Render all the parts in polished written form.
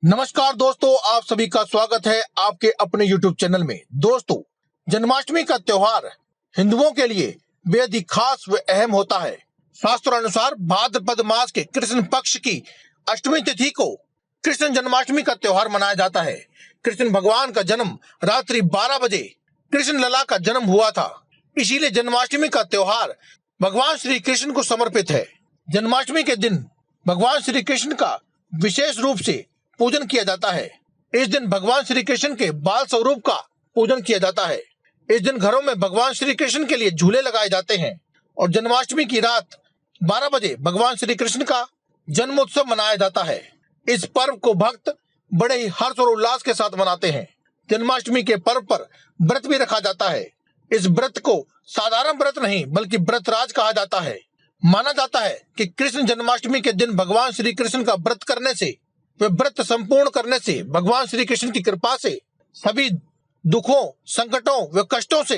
नमस्कार दोस्तों, आप सभी का स्वागत है आपके अपने YouTube चैनल में। दोस्तों, जन्माष्टमी का त्योहार हिंदुओं के लिए बेहद ही खास व अहम होता है। शास्त्रों अनुसार भाद्रपद मास के कृष्ण पक्ष की अष्टमी तिथि को कृष्ण जन्माष्टमी का त्योहार मनाया जाता है। कृष्ण भगवान का जन्म रात्रि 12 बजे कृष्ण लला का जन्म हुआ था, इसीलिए जन्माष्टमी का त्योहार भगवान श्री कृष्ण को समर्पित है। जन्माष्टमी के दिन भगवान श्री कृष्ण का विशेष रूप से पूजन किया जाता है। इस दिन भगवान श्री कृष्ण के बाल स्वरूप का पूजन किया जाता है। इस दिन घरों में भगवान श्री कृष्ण के लिए झूले लगाए जाते हैं और जन्माष्टमी की रात 12 बजे भगवान श्री कृष्ण का जन्मोत्सव मनाया जाता है। इस पर्व को भक्त बड़े ही हर्ष और उल्लास के साथ मनाते हैं। जन्माष्टमी के पर्व पर व्रत भी रखा जाता है। इस व्रत को साधारण व्रत नहीं बल्कि व्रतराज कहा जाता है। माना जाता है कि कृष्ण जन्माष्टमी के दिन भगवान श्री कृष्ण का व्रत करने से वे व्रत संपूर्ण करने से भगवान श्री कृष्ण की कृपा से सभी दुखों, संकटों व कष्टों से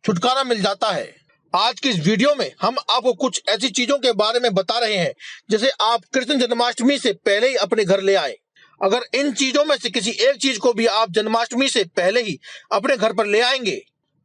छुटकारा मिल जाता है। आज की इस वीडियो में हम आपको कुछ ऐसी चीजों के बारे में बता रहे हैं जिसे आप कृष्ण जन्माष्टमी से पहले ही अपने घर ले आए। अगर इन चीजों में से किसी एक चीज को भी आप जन्माष्टमी से पहले ही अपने घर पर ले आएंगे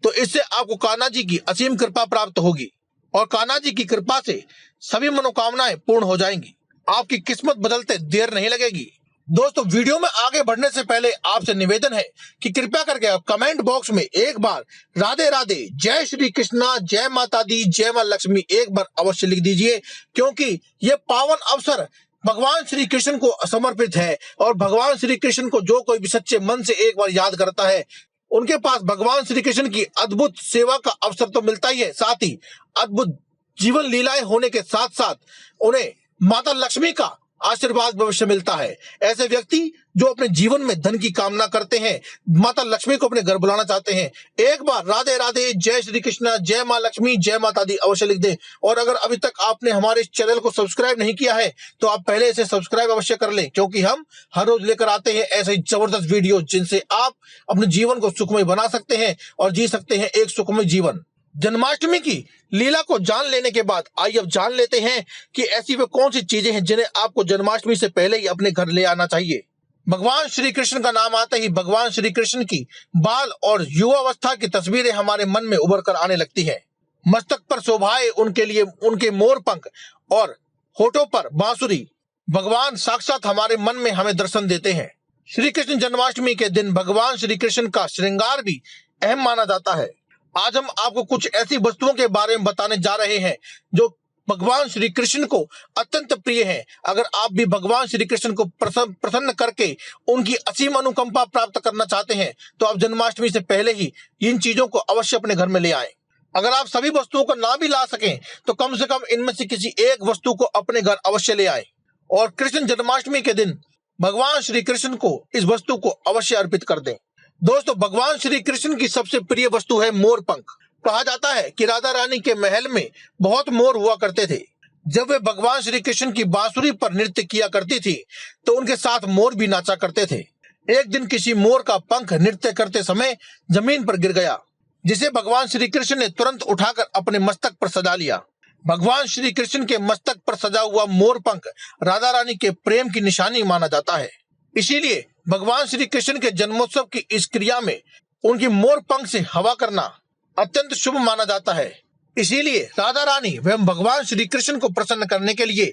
तो इससे आपको कान्हा जी की असीम कृपा प्राप्त होगी और कान्हा जी की कृपा से सभी मनोकामनाएं पूर्ण हो जाएंगी। आपकी किस्मत बदलते देर नहीं लगेगी। दोस्तों, वीडियो में आगे बढ़ने से पहले आपसे निवेदन है कि कृपया करके आप कमेंट बॉक्स में एक बार राधे राधे, जय श्री कृष्णा, जय माता दी, जय मां लक्ष्मी एक बार अवश्य लिख दीजिए, क्योंकि ये पावन अवसर भगवान श्री कृष्ण को समर्पित है और भगवान श्री कृष्ण को जो कोई भी सच्चे मन से एक बार याद करता है उनके पास भगवान श्री कृष्ण की अद्भुत सेवा का अवसर तो मिलता ही है, साथ ही अद्भुत जीवन लीलाएं होने के साथ साथ उन्हें माता लक्ष्मी का आशीर्वाद भविष्य मिलता है। ऐसे व्यक्ति जो अपने जीवन में धन की कामना करते हैं, माता लक्ष्मी को अपने घर बुलाना चाहते हैं, एक बार राधे राधे, जय श्री कृष्णा, जय मां लक्ष्मी, जय माता दी अवश्य लिख दें। और अगर अभी तक आपने हमारे इस चैनल को सब्सक्राइब नहीं किया है तो आप पहले इसे सब्सक्राइब अवश्य कर लें, क्योंकि हम हर रोज लेकर आते हैं ऐसे जबरदस्त वीडियो जिनसे आप अपने जीवन को सुखमय बना सकते हैं और जी सकते हैं एक सुखमय जीवन। जन्माष्टमी की लीला को जान लेने के बाद आइए अब जान लेते हैं कि ऐसी वे कौन सी चीजें हैं जिन्हें आपको जन्माष्टमी से पहले ही अपने घर ले आना चाहिए। भगवान श्री कृष्ण का नाम आते ही भगवान श्री कृष्ण की बाल और युवावस्था की तस्वीरें हमारे मन में उभर कर आने लगती हैं। मस्तक पर शोभाए उनके लिए उनके मोर पंख और होठों पर बांसुरी भगवान साक्षात हमारे मन में हमें दर्शन देते हैं। श्री कृष्ण जन्माष्टमी के दिन भगवान श्री कृष्ण का श्रृंगार भी अहम माना जाता है। आज हम आपको कुछ ऐसी वस्तुओं के बारे में बताने जा रहे हैं जो भगवान श्री कृष्ण को अत्यंत प्रिय हैं। अगर आप भी भगवान श्री कृष्ण को प्रसन्न करके उनकी असीम अनुकंपा प्राप्त करना चाहते हैं तो आप जन्माष्टमी से पहले ही इन चीजों को अवश्य अपने घर में ले आएं। अगर आप सभी वस्तुओं को ना भी ला सकें तो कम से कम इनमें से किसी एक वस्तु को अपने घर अवश्य ले आएं और कृष्ण जन्माष्टमी के दिन भगवान श्री कृष्ण को इस वस्तु को अवश्य अर्पित कर दें। दोस्तों, भगवान श्री कृष्ण की सबसे प्रिय वस्तु है मोर पंख। कहा जाता है कि राधा रानी के महल में बहुत मोर हुआ करते थे। जब वे भगवान श्री कृष्ण की बांसुरी पर नृत्य किया करती थी तो उनके साथ मोर भी नाचा करते थे। एक दिन किसी मोर का पंख नृत्य करते समय जमीन पर गिर गया, जिसे भगवान श्री कृष्ण ने तुरंत उठाकर अपने मस्तक पर सजा लिया। भगवान श्री कृष्ण के मस्तक पर सजा हुआ मोर पंख राधा रानी के प्रेम की निशानी माना जाता है। इसीलिए भगवान श्री कृष्ण के जन्मोत्सव की इस क्रिया में उनकी मोर पंख से हवा करना अत्यंत शुभ माना जाता है। इसीलिए राधा रानी एवं भगवान श्री कृष्ण को प्रसन्न करने के लिए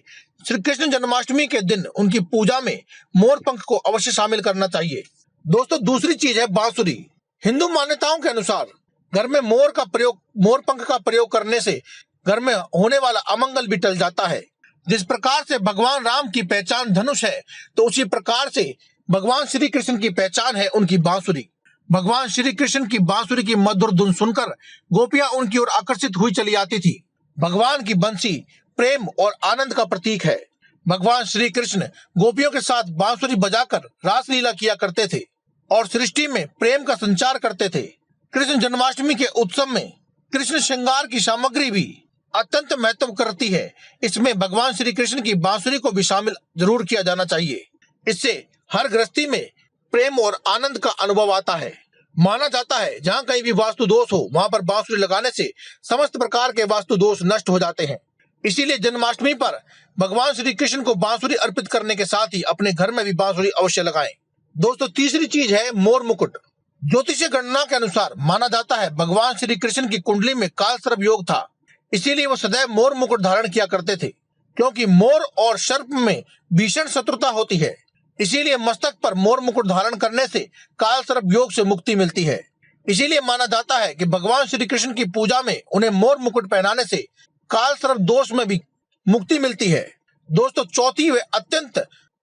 श्री कृष्ण जन्माष्टमी के दिन उनकी पूजा में मोर पंख को अवश्य शामिल करना चाहिए। दोस्तों, दूसरी चीज है बांसुरी। हिंदू मान्यताओं के अनुसार घर में मोर पंख का प्रयोग करने से घर में होने वाला अमंगल भी टल जाता है। जिस प्रकार से भगवान राम की पहचान धनुष है तो उसी प्रकार से भगवान श्री कृष्ण की पहचान है उनकी बांसुरी। भगवान श्री कृष्ण की बांसुरी की मधुर धुन सुनकर गोपियां उनकी ओर आकर्षित हुई चली आती थी। भगवान की बंसी प्रेम और आनंद का प्रतीक है। भगवान श्री कृष्ण गोपियों के साथ बांसुरी बजाकर रासलीला किया करते थे और सृष्टि में प्रेम का संचार करते थे। कृष्ण जन्माष्टमी के उत्सव में कृष्ण श्रृंगार की सामग्री भी अत्यंत महत्व करती है। इसमें भगवान श्री कृष्ण की बांसुरी को भी शामिल जरूर किया जाना चाहिए। इससे हर गृहस्थी में प्रेम और आनंद का अनुभव आता है। माना जाता है जहाँ कहीं भी वास्तु दोष हो वहां पर बांसुरी लगाने से समस्त प्रकार के वास्तु दोष नष्ट हो जाते हैं। इसीलिए जन्माष्टमी पर भगवान श्री कृष्ण को बांसुरी अर्पित करने के साथ ही अपने घर में भी बांसुरी अवश्य लगाएं। दोस्तों तीसरी चीज है मोर मुकुट। ज्योतिषीय गणना के अनुसार माना जाता है भगवान श्री कृष्ण की कुंडली में काल सर्प योग था, इसीलिए वो सदैव मोर मुकुट धारण किया करते थे। क्योंकि मोर और सर्प में भीषण शत्रुता होती है, इसीलिए मस्तक पर मोर मुकुट धारण करने से काल सर्प योग से मुक्ति मिलती है। इसीलिए माना जाता है कि भगवान श्री कृष्ण की पूजा में उन्हें मोर मुकुट पहनाने से काल सर्प दोष में भी मुक्ति मिलती है। दोस्तों चौथी व अत्यंत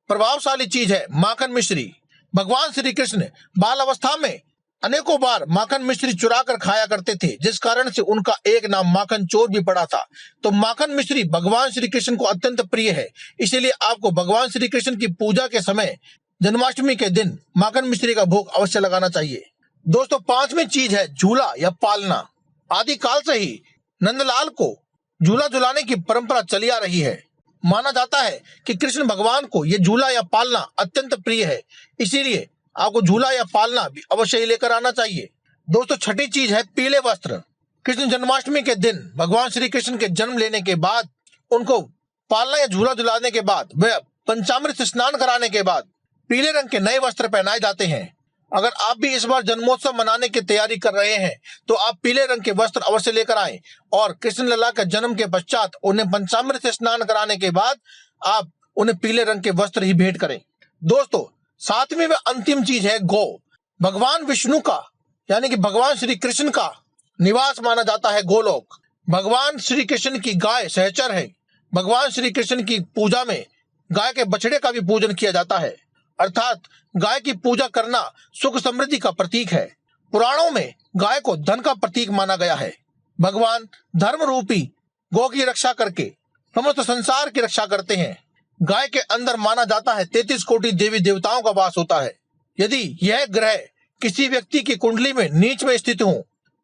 प्रभावशाली चीज है माखन मिश्री। भगवान श्री कृष्ण बाल अवस्था में अनेकों बार माखन मिश्री चुरा कर खाया करते थे, जिस कारण से उनका एक नाम माखन चोर भी पड़ा था। तो माखन मिश्री भगवान श्री कृष्ण को अत्यंत प्रिय है, इसीलिए आपको भगवान श्री कृष्ण की पूजा के समय जन्माष्टमी के दिन माखन मिश्री का भोग अवश्य लगाना चाहिए। दोस्तों पांचवी चीज है झूला या पालना। आदिकाल से ही नंदलाल को झूला झुलाने की परंपरा चली आ रही है। माना जाता है कि कृष्ण भगवान को ये झूला या पालना अत्यंत प्रिय है, इसीलिए आपको झूला या पालना भी अवश्य ही लेकर आना चाहिए। दोस्तों छठी चीज है पीले वस्त्र। कृष्ण जन्माष्टमी के दिन भगवान श्री कृष्ण के जन्म लेने के बाद उनको पालना या झूला झुलाने के बाद व पंचामृत से स्नान कराने के बाद पीले रंग के नए वस्त्र पहनाए जाते हैं। अगर आप भी इस बार जन्मोत्सव मनाने की तैयारी कर रहे हैं तो आप पीले रंग के वस्त्र अवश्य लेकर आएं और कृष्ण लला के जन्म के पश्चात उन्हें पंचामृत से स्नान कराने के बाद आप उन्हें पीले रंग के वस्त्र ही भेंट करें। दोस्तों सातवीं व अंतिम चीज है गौ। भगवान विष्णु का यानी कि भगवान श्री कृष्ण का निवास माना जाता है गोलोक। भगवान श्री कृष्ण की गाय सहचर है। भगवान श्री कृष्ण की पूजा में गाय के बछड़े का भी पूजन किया जाता है, अर्थात गाय की पूजा करना सुख समृद्धि का प्रतीक है। पुराणों में गाय को धन का प्रतीक माना गया है। भगवान धर्म रूपी गौ की रक्षा करके समस्त संसार की रक्षा करते हैं। गाय के अंदर माना जाता है 33 कोटि देवी देवताओं का वास होता है। यदि यह ग्रह किसी व्यक्ति की कुंडली में नीच में स्थित हो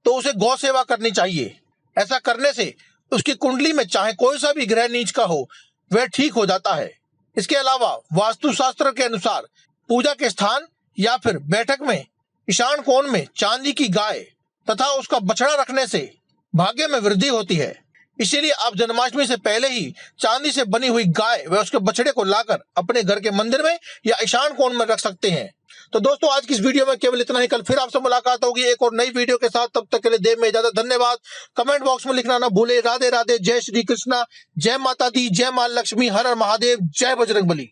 तो उसे गौ सेवा करनी चाहिए। ऐसा करने से उसकी कुंडली में चाहे कोई सा भी ग्रह नीच का हो वह ठीक हो जाता है। इसके अलावा वास्तुशास्त्र के अनुसार पूजा के स्थान या फिर बैठक में ईशान कोण में चांदी की गाय तथा उसका बछड़ा रखने से भाग्य में वृद्धि होती है। इसीलिए आप जन्माष्टमी से पहले ही चांदी से बनी हुई गाय व उसके बछड़े को लाकर अपने घर के मंदिर में या ईशान कोण में रख सकते हैं। तो दोस्तों आज की इस वीडियो में केवल इतना ही। कल फिर आपसे मुलाकात होगी एक और नई वीडियो के साथ। तब तक के लिए देव में इजाजत। धन्यवाद। कमेंट बॉक्स में लिखना ना भूले। राधे राधे, जय श्री कृष्णा, जय माता दी, जय मां लक्ष्मी, हर हर महादेव, जय बजरंगबली।